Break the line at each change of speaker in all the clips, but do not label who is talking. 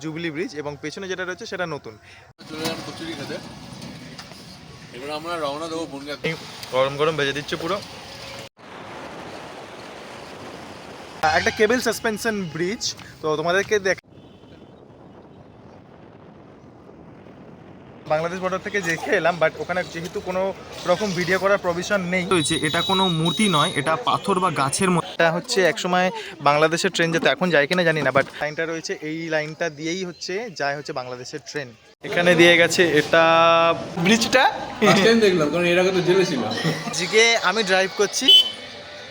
Jubilee bridge এবং পেছনে যেটা রয়েছে সেটা নতুন।
চলে যান কচুরি খেতে। এবার আমরা রওনা দেবো বনগাঁ।
গরম গরম ভেজে দিচ্ছে পুরো। একটা কেবল সাসপেনশন ব্রিজ, তো তোমাদেরকে বাংলাদেশ বর্ডার থেকে দেখে এলাম, বাট ওখানে যেহেতু কোনো রকম ভিডিও করার প্রভিশন নেই রয়েছে। এটা কোনো মূর্তি নয়, এটা পাথর বা গাছের মধ্যে। এটা হচ্ছে একসময় বাংলাদেশের ট্রেন যেত, এখন যায় কিনা জানি না, বাট লাইনটা রয়েছে, এই লাইনটা দিয়েই যায় হচ্ছে বাংলাদেশের ট্রেন। এখানে দিয়ে গেছে এটা ব্রিজটা।
দেখলাম কারণ এর আগে তো জেলে ছিল।
আজকে আমি ড্রাইভ করছি।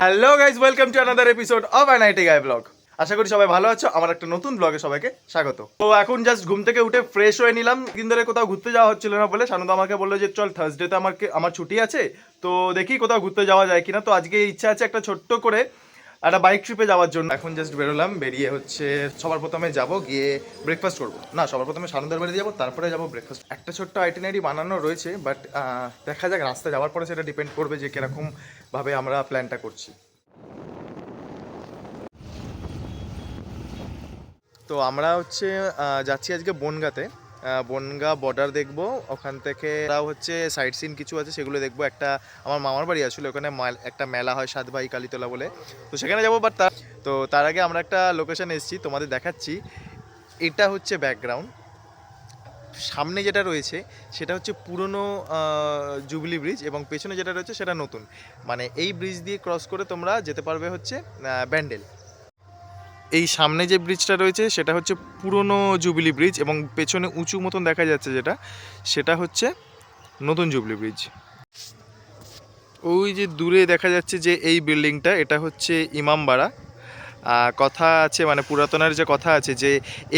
Hello guys, welcome to another episode of আইনাইটি গাই ব্লগ। আশা করি সবাই ভালো আছো। আমার একটা নতুন ব্লগে সবাইকে স্বাগত। তো এখন জাস্ট ঘুম থেকে উঠে ফ্রেশ হয়ে নিলাম। দিন ধরে কোথাও ঘুরতে যাওয়া হচ্ছিল না বলে সানন্দ আমাকে বললো যে চল থার্সডেতে আমার ছুটি আছে, তো দেখি কোথাও ঘুরতে যাওয়া যায় কিনা। তো আজকে ইচ্ছা আছে একটা ছোট্ট করে একটা বাইক ট্রিপে যাওয়ার জন্য। এখন জাস্ট বেরোলাম, বেরিয়ে হচ্ছে সবার প্রথমে গিয়ে ব্রেকফাস্ট করবো। না, সবার প্রথমে সানন্দের বাড়ি যাবো, তারপরে যাবো ব্রেকফাস্ট। একটা ছোট্ট আইটিনারি বানানো রয়েছে, বাট দেখা যাক রাস্তায় যাওয়ার পরে সেটা ডিপেন্ড করবে যে কিরকমভাবে আমরা প্ল্যানটা করছি। তো আমরা হচ্ছে যাচ্ছি আজকে বনগাঁতে। বনগাঁ বর্ডার দেখবো, ওখান থেকে হচ্ছে সাইট সিন কিছু আছে সেগুলো দেখবো। একটা আমার মামার বাড়ি আসলে ওখানে একটা মেলা হয় সাত ভাই কালীতলা বলে, তো সেখানে যাবো। বাট তার আগে আমরা একটা লোকেশান এসেছি, তোমাদের দেখাচ্ছি। এটা হচ্ছে ব্যাকগ্রাউন্ড। সামনে যেটা রয়েছে সেটা হচ্ছে পুরনো জুবিলি ব্রিজ এবং পেছনে যেটা রয়েছে সেটা নতুন। মানে এই ব্রিজ দিয়ে ক্রস করে তোমরা যেতে পারবে হচ্ছে ব্যান্ডেল। এই সামনে যে ব্রিজটা রয়েছে সেটা হচ্ছে পুরনো জুবিলি ব্রিজ এবং পেছনে উঁচু মতন দেখা যাচ্ছে সেটা হচ্ছে নতুন জুবিলি ব্রিজ। ওই যে দূরে দেখা যাচ্ছে যে এই বিল্ডিংটা, এটা হচ্ছে ইমামবাড়া। কথা আছে, মানে পুরাতনের যে কথা আছে যে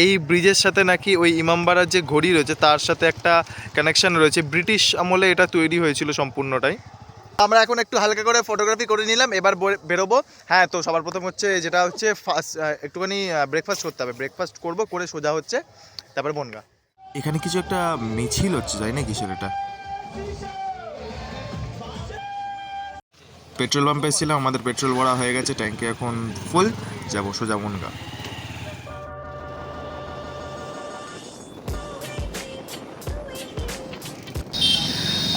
এই ব্রিজের সাথে নাকি ওই ইমামবাড়ার যে ঘড়ি রয়েছে তার সাথে একটা কানেকশন রয়েছে। ব্রিটিশ আমলে এটা তৈরি হয়েছিল সম্পূর্ণটাই। আমরা এখন একটু হালকা করে ফটোগ্রাফি করে নিলাম, এবার বেরোবো। হ্যাঁ, তো সবার প্রথম হচ্ছে যেটা হচ্ছে ফার্স্ট একটুখানি ব্রেকফাস্ট করতে হবে। ব্রেকফাস্ট করবো, করে সোজা হচ্ছে তারপরে বনগাঁ। এখানে কিছু একটা মিছিল হচ্ছে, যাই না কিসের এটা। পেট্রোল পাম্পে এসেছিলাম, আমাদের পেট্রোল ভরা হয়ে গেছে, ট্যাঙ্কে এখন ফুল, যাবো সোজা বনগাঁ।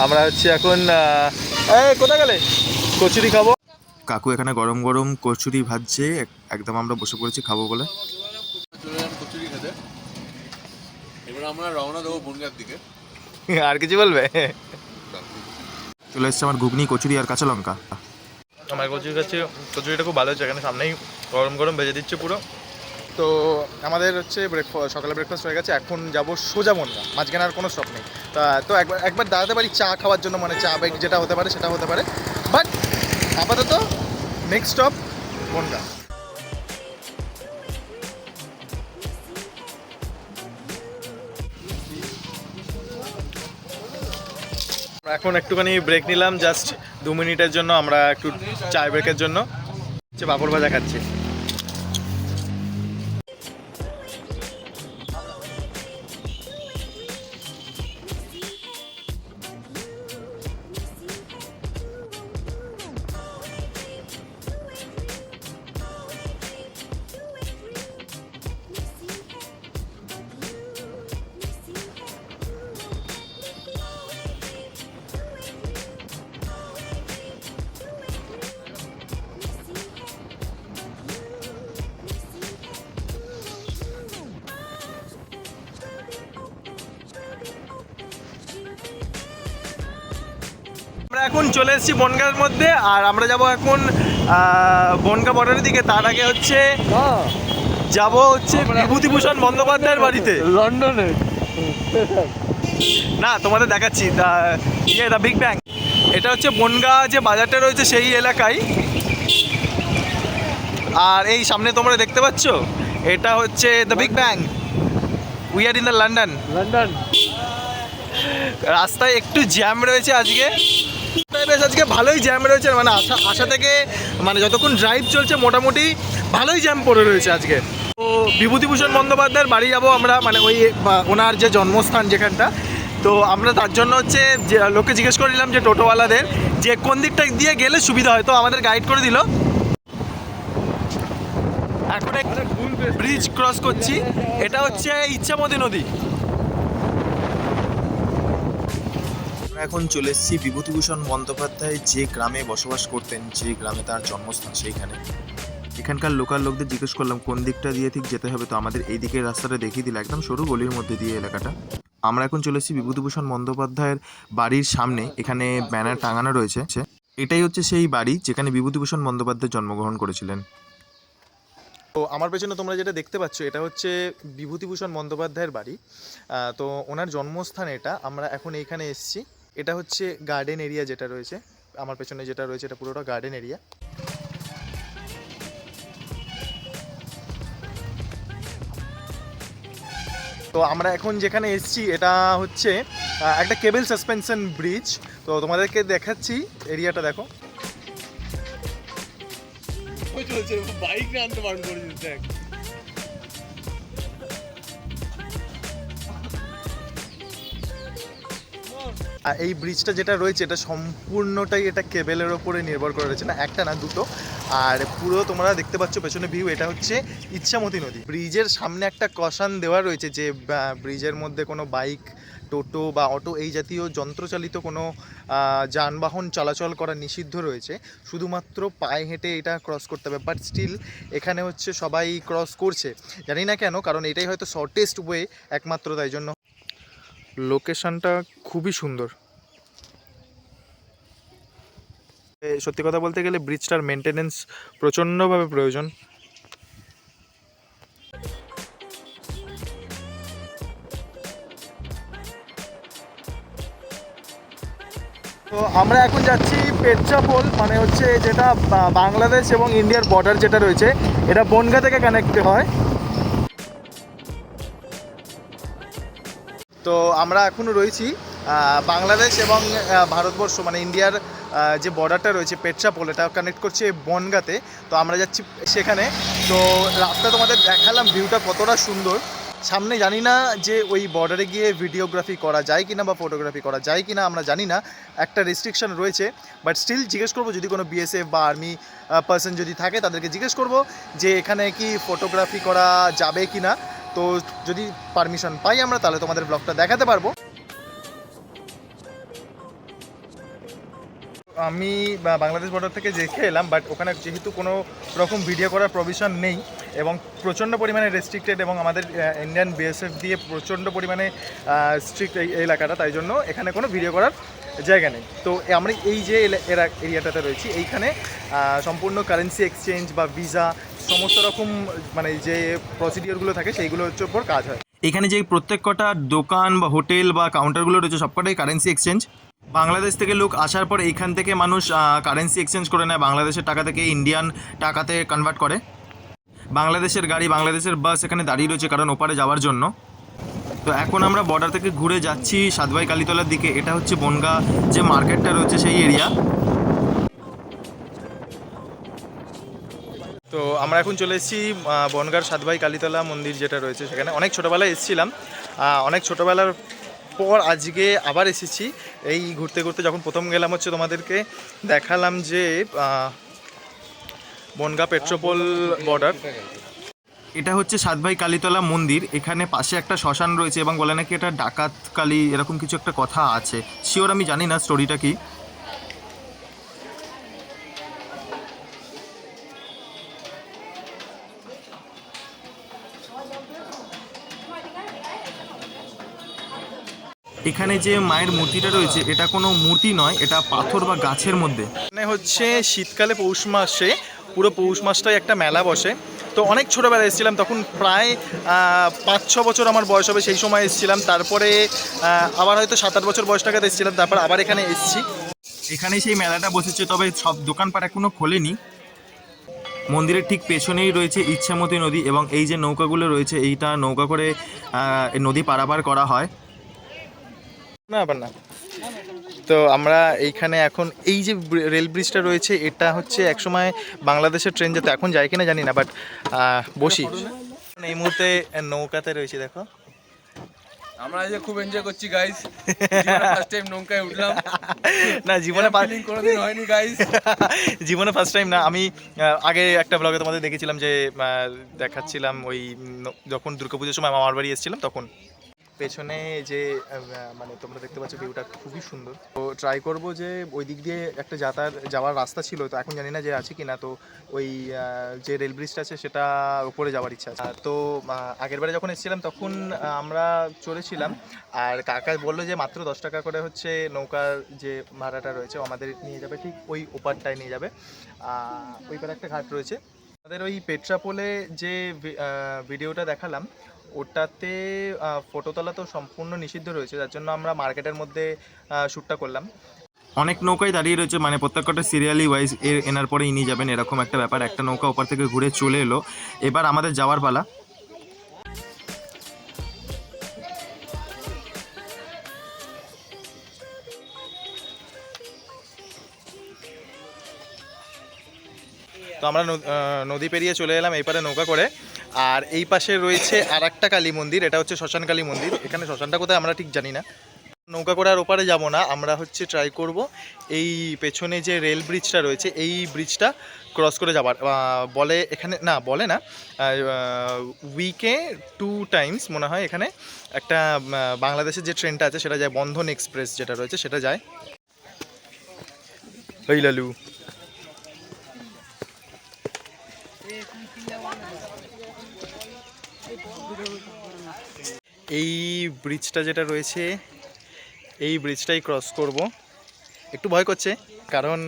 আমরা হচ্ছে এখন কোথায় গেলে কচুরি খাবো। কাকু এখানে গরম গরম কচুরি ভাজছে, একদম আমরা বসে পড়েছি খাবো বলে।
চলে যান কচুরি খেতে। এবার আমরা রওনা দেবো বনগাঁর দিকে।
আর কিছু বলবে?
চলে এসছে আমার ঘুগনি, কচুরি আর কাঁচা লঙ্কা।
আমার কচুরিটা খুব ভালো হচ্ছে, এখানে সামনেই গরম গরম ভেজে দিচ্ছে পুরো। তো আমাদের হচ্ছে সকালে ব্রেকফাস্ট হয়ে গেছে, এখন যাবো সোজা বনগাঁ, মাঝখানে আর কোনো স্টপ নেই। তো একবার দাঁড়াতে পারি চা খাওয়ার জন্য, মানে চা ব্রেক যেটা হতে পারে সেটা হতে পারে, বাট আপাতত নেক্সট স্টপ বনগাঁ। এখন একটুখানি ব্রেক নিলাম, জাস্ট 2 মিনিটের জন্য। আমরা একটু চায় ব্রেকের জন্য পাঁপড় ভাজা খাচ্ছি। আমরা এখন চলে এসেছি বনগাঁর মধ্যে, আর আমরা যাব এখন বনগাঁ বর্ডারের দিকে। তার আগে হচ্ছে যাব হচ্ছে বিভূতিভূষণ বন্দ্যোপাধ্যায়ের বাড়িতে,
লন্ডনে।
না তোমাদের দেখাচ্ছি দ্য বিগ ব্যাং। এটা হচ্ছে বনগাঁ যে বাজারটা রয়েছে সেই এলাকায়। আর এই সামনে তোমরা দেখতে পাচ্ছ, এটা হচ্ছে the big bang. We are in the London. রাস্তায় একটু জ্যাম রয়েছে আজকে, বেশ আজকে ভালোই জ্যাম রয়েছে, মানে আসা থেকে মানে যতক্ষণ ড্রাইভ চলছে মোটামুটি ভালোই জ্যাম পড়ে রয়েছে আজকে। তো বিভূতিভূষণ বন্দ্যোপাধ্যায়ের বাড়ি যাব আমরা, মানে ওই ওনার যে জন্মস্থান যেখানটা। তো আমরা তার জন্য হচ্ছে যে লোককে জিজ্ঞেস করে নিলাম যে টোটোওয়ালাদের যে কোন দিকটা দিয়ে গেলে সুবিধা হয়, তো আমাদের গাইড করে দিল। এখন ব্রিজ ক্রস করছি, এটা হচ্ছে ইচ্ছামতি নদী।
আমরা এখন চলে এসেছি বিভূতিভূষণ বন্দ্যোপাধ্যায় যে গ্রামে বসবাস করতেন, যে গ্রামে তার জন্মস্থান, সেইখানে। এখানকার লোকাল লোকদের জিজ্ঞেস করলাম কোন দিকটা দিয়ে ঠিক যেতে হবে, তো আমাদের এই দিকের রাস্তাটা দেখিয়ে দিল, একদম সরু গলির মধ্যে দিয়ে এলাকাটা। আমরা এখন চলে এসেছি বিভূতিভূষণ বন্দ্যোপাধ্যায়ের বাড়ির সামনে, এখানে ব্যানার টাঙানো রয়েছে। এটাই হচ্ছে সেই বাড়ি যেখানে বিভূতিভূষণ বন্দ্যোপাধ্যায় জন্মগ্রহণ করেছিলেন।
তো আমার পেছনে তোমরা যেটা দেখতে পাচ্ছ এটা হচ্ছে বিভূতিভূষণ বন্দ্যোপাধ্যায়ের বাড়ি। তো ওনার জন্মস্থান এটা। আমরা এখন এইখানে এসেছি। এটা হচ্ছে গার্ডেন এরিয়া যেটা রয়েছে, আমার পেছনে যেটা রয়েছে এটা পুরোটা গার্ডেন এরিয়া। তো আমরা এখন যেখানে এসেছি এটা হচ্ছে একটা কেবল সাসপেনশন ব্রিজ। তো তোমাদেরকে দেখাচ্ছি, এরিয়াটা দেখো।
বাইক আনতে বারণ করে দিতে দেখ।
এই ব্রিজটা যেটা রয়েছে এটা সম্পূর্ণটাই এটা কেবেলের ওপরে নির্ভর করে রয়েছে, না একটা না দুটো। আর পুরো তোমরা দেখতে পাচ্ছ পেছনে ভিউ, এটা হচ্ছে ইচ্ছামতি নদী। ব্রিজের সামনে একটা কষান দেওয়া রয়েছে যে ব্রিজের মধ্যে কোনো বাইক, টোটো বা অটো এই জাতীয় যন্ত্রচালিত কোনো যানবাহন চলাচল করা নিষিদ্ধ রয়েছে, শুধুমাত্র পায়ে হেঁটে এটা ক্রস করতে হবে। বাট স্টিল এখানে হচ্ছে সবাই ক্রস করছে, জানি না কেন, কারণ এটাই হয়তো শর্টেস্ট ওয়ে একমাত্র, তাই জন্য। লোকেশনটা খুবই সুন্দর। সত্যি কথা বলতে গেলে ব্রিজটার মেনটেনেন্স প্রচণ্ডভাবে প্রয়োজন। তো আমরা এখন যাচ্ছি পেট্রাপোল, মানে হচ্ছে যেটা বাংলাদেশ এবং ইন্ডিয়ার বর্ডার যেটা রয়েছে, এটা বনগাঁ থেকে কানেক্ট হয়। তো আমরা এখনও রয়েছি বাংলাদেশ এবং ভারতবর্ষ মানে ইন্ডিয়ার যে বর্ডারটা রয়েছে পেট্রাপোল, এটা কানেক্ট করছে বনগাঁতে। তো আমরা যাচ্ছি সেখানে। তো রাস্তা তোমাদের দেখালাম, ভিউটা কতটা সুন্দর। সামনে জানি না যে ওই বর্ডারে গিয়ে ভিডিওগ্রাফি করা যায় কিনা বা ফটোগ্রাফি করা যায় কিনা, আমরা জানি না, একটা রেস্ট্রিকশন রয়েছে। বাট স্টিল জিজ্ঞেস করবো, যদি কোনো বিএসএফ বা আর্মি পার্সন যদি থাকে তাদেরকে জিজ্ঞেস করবো যে এখানে কি ফটোগ্রাফি করা যাবে কিনা। তো যদি পারমিশন পাই আমরা, তাহলে তোমাদের ব্লগটা দেখাতে পারবো। আমি বাংলাদেশ বর্ডার থেকে দেখে এলাম, বাট ওখানে যেহেতু কোনো রকম ভিডিও করার প্রভিশন নেই এবং প্রচণ্ড পরিমাণে রেস্ট্রিক্টেড, এবং আমাদের ইন্ডিয়ান বিএসএফ দিয়ে প্রচণ্ড পরিমাণে স্ট্রিক্ট এই এলাকাটা, তাই জন্য এখানে কোনো ভিডিও করার জায়গা নেই। তো আমরা এই যে এরিয়াটাতে রয়েছি, এইখানে সম্পূর্ণ কারেন্সি এক্সচেঞ্জ বা ভিসা সমস্ত রকম মানে যে প্রসিডিওরগুলো থাকে সেইগুলো হচ্ছে ওপর কাজ হয়।
এখানে যে প্রত্যেক কটা দোকান বা হোটেল বা কাউন্টারগুলো রয়েছে সবকটাই কারেন্সি এক্সচেঞ্জ। বাংলাদেশ থেকে লোক আসার পর এইখান থেকে মানুষ কারেন্সি এক্সচেঞ্জ করে নেয়, বাংলাদেশের টাকা থেকে ইন্ডিয়ান টাকাতে কনভার্ট করে। বাংলাদেশের গাড়ি, বাংলাদেশের বাস এখানে দাঁড়িয়ে রয়েছে কারণ ওপারে যাওয়ার জন্য। তো এখন আমরা বর্ডার থেকে ঘুরে যাচ্ছি সাতভাই কালীতলার দিকে। এটা হচ্ছে বনগাঁ যে মার্কেটটা রয়েছে সেই এরিয়া।
তো আমরা এখন চলে এসেছি বনগাঁর সাতভাই কালীতলা মন্দির যেটা রয়েছে সেখানে। অনেক ছোটোবেলায় এসেছিলাম, অনেক ছোটোবেলার পর আজকে আবার এসেছি। এই ঘুরতে ঘুরতে যখন প্রথম গেলাম হচ্ছে তোমাদেরকে দেখালাম যে বনগাঁ পেট্রাপোল বর্ডার।
এটা হচ্ছে সাতভাই কালীতলা মন্দির। এখানে পাশে একটা শ্মশান রয়েছে এবং বলে নাকি এটা ডাকাত কালী, এরকম কিছু একটা কথা আছে। শিওর আমি জানি না স্টোরিটা কি। এখানে যে মায়ের মূর্তিটা রয়েছে এটা কোনো মূর্তি নয়, এটা পাথর বা গাছের মধ্যে।
মানে হচ্ছে শীতকালে পৌষ মাসে পুরো পৌষ মাসটাই একটা মেলা বসে। তো অনেক ছোটোবেলায় এসেছিলাম, তখন প্রায় 5-6 বছর আমার বয়স হবে, সেই সময় এসেছিলাম। তারপরে আবার হয়তো 7-8 বছর বয়স টাকাতে এসেছিলাম, তারপর আবার এখানে এসেছি।
এখানেই সেই মেলাটা বসেছে, তবে সব দোকানপাট এখনো খোলেনি। মন্দিরের ঠিক পেছনেই রয়েছে ইচ্ছামতি নদী এবং এই যে নৌকাগুলো রয়েছে, এইটা নৌকা করে নদী পারাপার করা হয়।
না আবার না। তো আমরা এইখানে এখন এই যে রেল ব্রিজটা রয়েছে, এটা হচ্ছে একসময় বাংলাদেশের ট্রেন যেত, এখন যায় কিনা জানি না, বাট বসি। এই মুহূর্তে নৌকাতে রয়েছে, দেখো
আমরা এই যে খুব এনজয় করছি গাইস, ফার্স্ট টাইম নৌকায় উঠলাম।
না জীবনে
ফিলিং কোনোদিন হয়নি গাইস।
জীবনে ফার্স্ট টাইম না। আমি আগে একটা ব্লগে তোমাদের দেখেছিলাম যে দেখাচ্ছিলাম ওই যখন দুর্গাপুজোর সময় মামার বাড়ি এসেছিলাম তখন। পেছনে যে মানে তোমরা দেখতে পাচ্ছ ভিউটা খুবই সুন্দর। তো ট্রাই করব যে ওই দিক দিয়ে একটা যাওয়ার রাস্তা ছিল, তো এখন জানি না যে আছে কি না। তো ওই যে রেল ব্রিজটা আছে সেটা উপরে যাওয়ার ইচ্ছা আছে। তো আগেরবারে যখন এসেছিলাম তখন আমরা চড়েছিলাম, আর কাকা বললো যে মাত্র 10 টাকা করে হচ্ছে নৌকার যে ভাড়াটা রয়েছে আমাদের নিয়ে যাবে ঠিক ওই ওপারটায় নিয়ে যাবে। ওই পারে একটা ঘাট রয়েছে। আমাদের ওই পেট্রাপোলে যে ভিডিওটা দেখালাম ওটাতে ফটো তোলা তো সম্পূর্ণ নিষিদ্ধ রয়েছে, যার জন্য আমরা মার্কেটের মধ্যে শ্যুটটা করলাম।
অনেক নৌকাই দাঁড়িয়ে রয়েছে, মানে প্রত্যেকটা সিরিয়ালি ওয়াইজ এনার পরেই নিয়ে যাবেন এরকম একটা ব্যাপার। একটা নৌকা ওপার থেকে ঘুরে চলে এলো, এবার আমাদের যাওয়ার পালা।
তো আমরা নদী পেরিয়ে চলে এলাম এই পারে নৌকা করে। আর এই পাশে রয়েছে আর একটা কালী মন্দির, এটা হচ্ছে শ্মশান কালী মন্দির। এখানে শ্মশানটা কোথায় আমরা ঠিক জানি না। নৌকা করে আর ওপারে যাবো না, আমরা হচ্ছে ট্রাই করব এই পেছনে যে রেল ব্রিজটা রয়েছে এই ব্রিজটা ক্রস করে যাবার। বলে এখানে না, বলে না, উইকে 2 টাইমস মনে হয় এখানে একটা বাংলাদেশের যে ট্রেনটা আছে সেটা যায়, বন্ধন এক্সপ্রেস যেটা রয়েছে সেটা যায়। ওই লালু এই ব্রিজটা যেটা রয়েছে এই ব্রিজটাই ক্রস করব। একটু ভয় করছে কারণ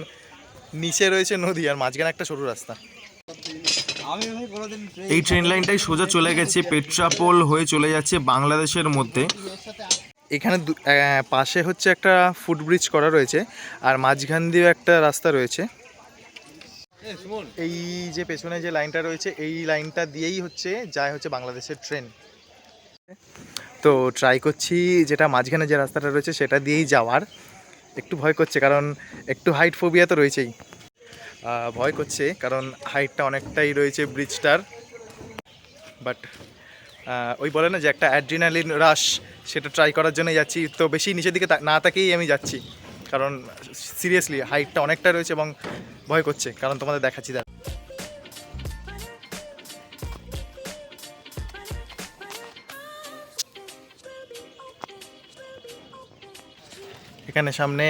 নিচে রয়েছে নদী আর মাঝখানে একটা সরু রাস্তা।
এই ট্রেন লাইনটাই সোজা চলে গেছে পেট্রাপোল হয়ে চলে যাচ্ছে বাংলাদেশের মধ্যে।
এখানে পাশে হচ্ছে একটা ফুটব্রিজ করা রয়েছে আর মাঝখান দিয়েও একটা রাস্তা রয়েছে। এই যে পেছনে যে লাইনটা রয়েছে এই লাইনটা দিয়েই হচ্ছে যায় হচ্ছে বাংলাদেশের ট্রেন। তো ট্রাই করছি যেটা মাঝখানে যে রাস্তাটা রয়েছে সেটা দিয়েই যাওয়ার। একটু ভয় করছে কারণ একটু হাইট ফোবিয়া তো রয়েছেই। ভয় করছে কারণ হাইটটা অনেকটাই রয়েছে ব্রিজটার। বাট ওই বলে না যে একটা অ্যাড্রিনালিন রাশ, সেটা ট্রাই করার জন্য যাচ্ছি। তো বেশি নিচের দিকে না তাকেই আমি যাচ্ছি কারণ সিরিয়াসলি হাইটটা অনেকটা রয়েছে এবং ভয় করছে। কারণ তোমাদের দেখাচ্ছি দাঁড়া। এখানে সামনে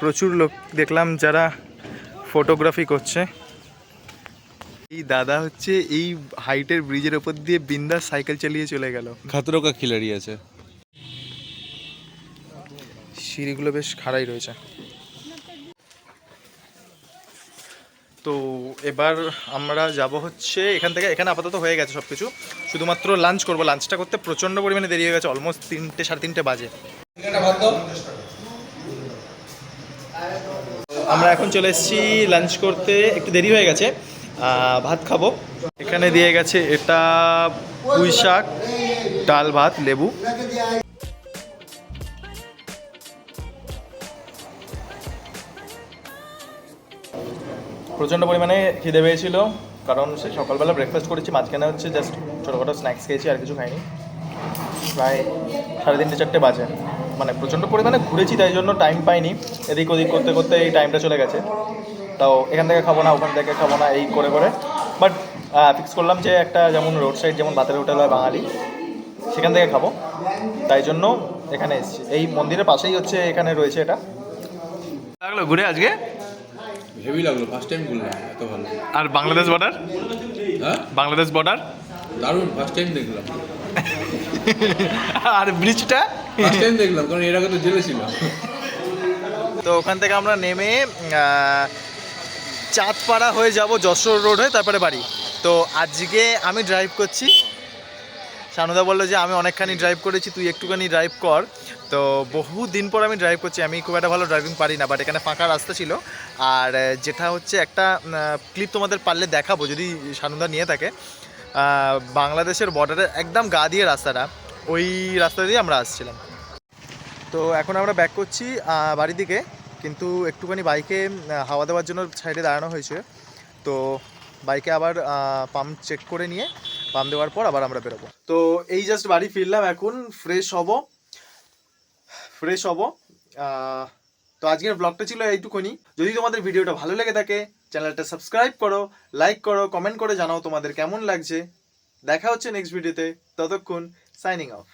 প্রচুর লোক দেখলাম যারা ফটোগ্রাফি করছে। এই দাদা হচ্ছে এই হাইটের ব্রিজের ওপর দিয়ে বিন্দাস সাইকেল চালিয়ে চলে গেল।
খাতরো কা খিলাড়ি আছে।
সিঁড়িগুলো বেশ খাড়াই রয়েছে। তো এবার আমরা যাব হচ্ছে এখান থেকে, এখানে আপাতত হয়ে গেছে সব কিছু, শুধুমাত্র লাঞ্চ করবো। লাঞ্চটা করতে প্রচণ্ড পরিমাণে দেরি হয়ে গেছে, অলমোস্ট 3টে 3:30 বাজে। আমরা এখন চলে এসেছি লাঞ্চ করতে, একটু দেরি হয়ে গেছে, ভাত খাবো। এখানে দিয়ে গেছে এটা পুঁই শাক, ডাল ভাত, লেবু। প্রচণ্ড পরিমাণে খিদে পেয়েছিল কারণ সে সকালবেলা ব্রেকফাস্ট করেছি, মাঝখানে হচ্ছে জাস্ট ছোটোখাটো স্ন্যাক্স খেয়েছি, আর কিছু খাইনি। প্রায় 3:30 4টে বাজে, মানে প্রচণ্ড পরিমাণে ঘুরেছি তাই জন্য টাইম পাইনি। এদিক ওদিক করতে করতে এই টাইমটা চলে গেছে। তাও এখান থেকে খাবো না ওখান থেকে খাবো না এই করে করে, বাট ফিক্স করলাম যে একটা যেমন রোড সাইড যেমন ভাতের হোটেল হয় বাঙালি, সেখান থেকে খাবো। তাই জন্য এখানে এসেছি। এই মন্দিরের পাশেই হচ্ছে এখানে রয়েছে এটা। লাগলো ঘুরে আজকে,
হেভি লাগলো, ফার্স্ট টাইম ঘুরলাম, এত ভালো।
আর বাংলাদেশ বর্ডার,
হ্যাঁ
বাংলাদেশ বর্ডার
দারুণ, ফার্স্ট টাইম দেখলাম।
আর ব্রিজটা
ফার্স্ট টাইম দেখলাম কারণ এর আগে তো জেলে ছিল।
তো ওখান থেকে আমরা নেমে চাঁদপাড়া হয়ে যাব, যশোর রোড হয়ে তারপরে বাড়ি। তো আজকে আমি ড্রাইভ করছি। শানুদা বললো যে আমি অনেকখানি ড্রাইভ করেছি, তুই একটুখানি ড্রাইভ কর। তো বহু দিন পর আমি ড্রাইভ করছি। আমি খুব একটা ভালো ড্রাইভিং পারি না, বাট এখানে ফাঁকা রাস্তা ছিল। আর যেটা হচ্ছে একটা ক্লিপ তোমাদের পারলে দেখাবো যদি শানুদা নিয়ে থাকে, বাংলাদেশের বর্ডারের একদম গা দিয়ে রাস্তাটা, ওই রাস্তা দিয়ে আমরা আসছিলাম। তো এখন আমরা ব্যাক করছি বাড়ির দিকে, কিন্তু একটুখানি বাইকে হাওয়া দেওয়ার জন্য সাইডে দাঁড়ানো হয়েছে। তো বাইকে আবার পাম্প চেক করে নিয়ে পাম্প দেওয়ার পর আবার আমরা বেরোবো। তো এই জাস্ট বাড়ি ফিরলাম, এখন ফ্রেশ হব। তো আজকের ব্লগটা ছিল এইটুকুনি। যদি তোমাদের ভিডিওটা ভালো লেগে থাকে চ্যানেলটা সাবস্ক্রাইব করো, লাইক করো, কমেন্ট করে জানাও তোমাদের কেমন লাগছে। দেখা হচ্ছে নেক্সট ভিডিওতে, ততক্ষণ সাইনিং অফ।